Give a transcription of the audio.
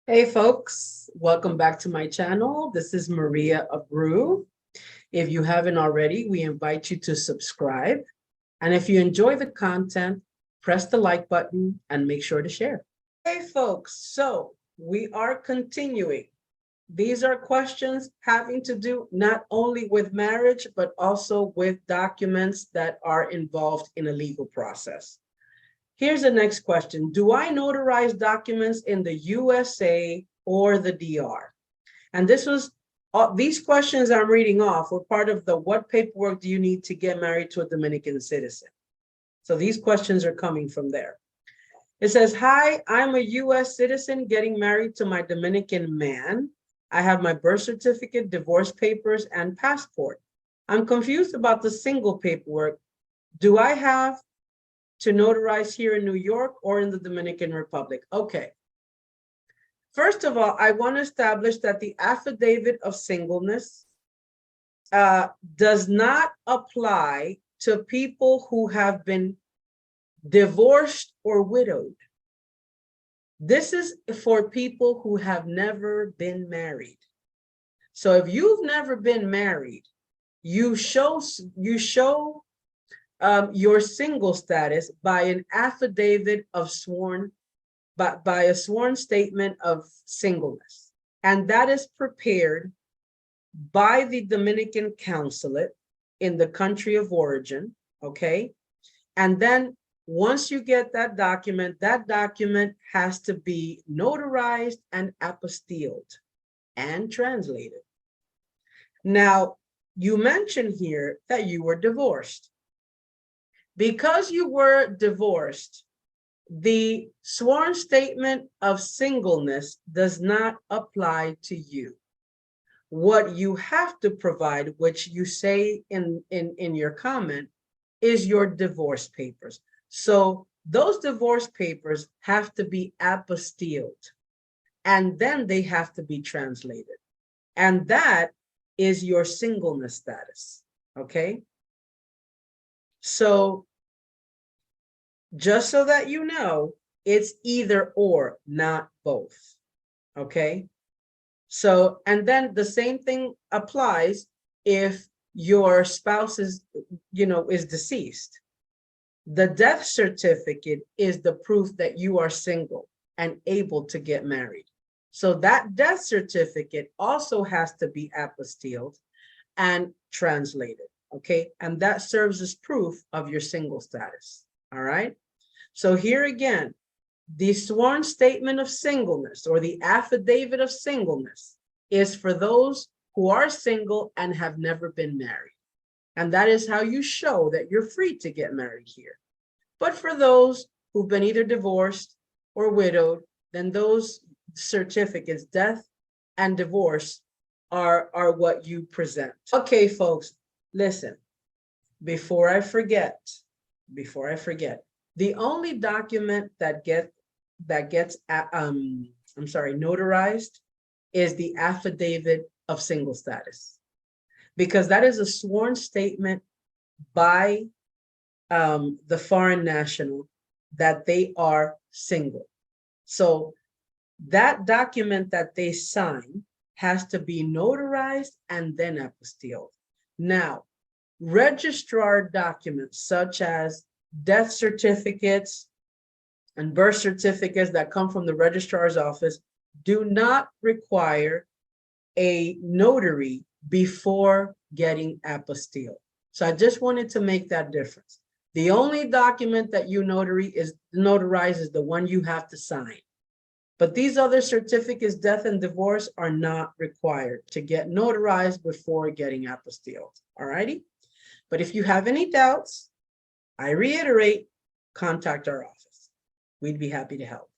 Hey folks, welcome back to my channel. This is Maria Abreu. If you haven't already, we invite you to subscribe. And if you enjoy the content, press the like button and make sure to share. Hey folks, so we are continuing. These are questions having to do not only with marriage, but also with documents that are involved in a legal process. Here's the next question. Do I notarize documents in the USA or the DR? And these questions I'm reading off were part of the what paperwork do you need to get married to a Dominican citizen? So these questions are coming from there. It says, hi, I'm a US citizen getting married to my Dominican man. I have my birth certificate, divorce papers, and passport. I'm confused about the single paperwork. Do I have to notarize here in New York or in the Dominican Republic? Okay. First of all, I want to establish that the Affidavit of Singleness does not apply to people who have been divorced or widowed. This is for people who have never been married. So if you've never been married, you show your single status by an affidavit of by a sworn statement of singleness. And that is prepared by the Dominican consulate in the country of origin, okay? And then once you get that document has to be notarized and apostilled and translated. Now, you mentioned here that you were divorced. Because you were divorced, the sworn statement of singleness does not apply to you. What you have to provide, which you say in your comment, is your divorce papers. So those divorce papers have to be apostilled, and then they have to be translated. And that is your singleness status, okay? So just so that you know, it's either or, not both, okay? So, and then the same thing applies if your spouse is deceased. The death certificate is the proof that you are single and able to get married. So that death certificate also has to be apostilled and translated, okay? And that serves as proof of your single status. All right. So here again, the sworn statement of singleness or the affidavit of singleness is for those who are single and have never been married. And that is how you show that you're free to get married here. But for those who've been either divorced or widowed, then those certificates, death and divorce, are what you present. Okay, folks, listen, before I forget, the only document that gets notarized is the affidavit of single status, because that is a sworn statement by the foreign national that they are single. So that document that they sign has to be notarized and then apostilled. Now, registrar documents such as death certificates and birth certificates that come from the registrar's office do not require a notary before getting apostilled. So I just wanted to make that difference. The only document that you notarize is the one you have to sign. But these other certificates, death and divorce, are not required to get notarized before getting apostilled. All righty. But if you have any doubts, I reiterate, contact our office. We'd be happy to help.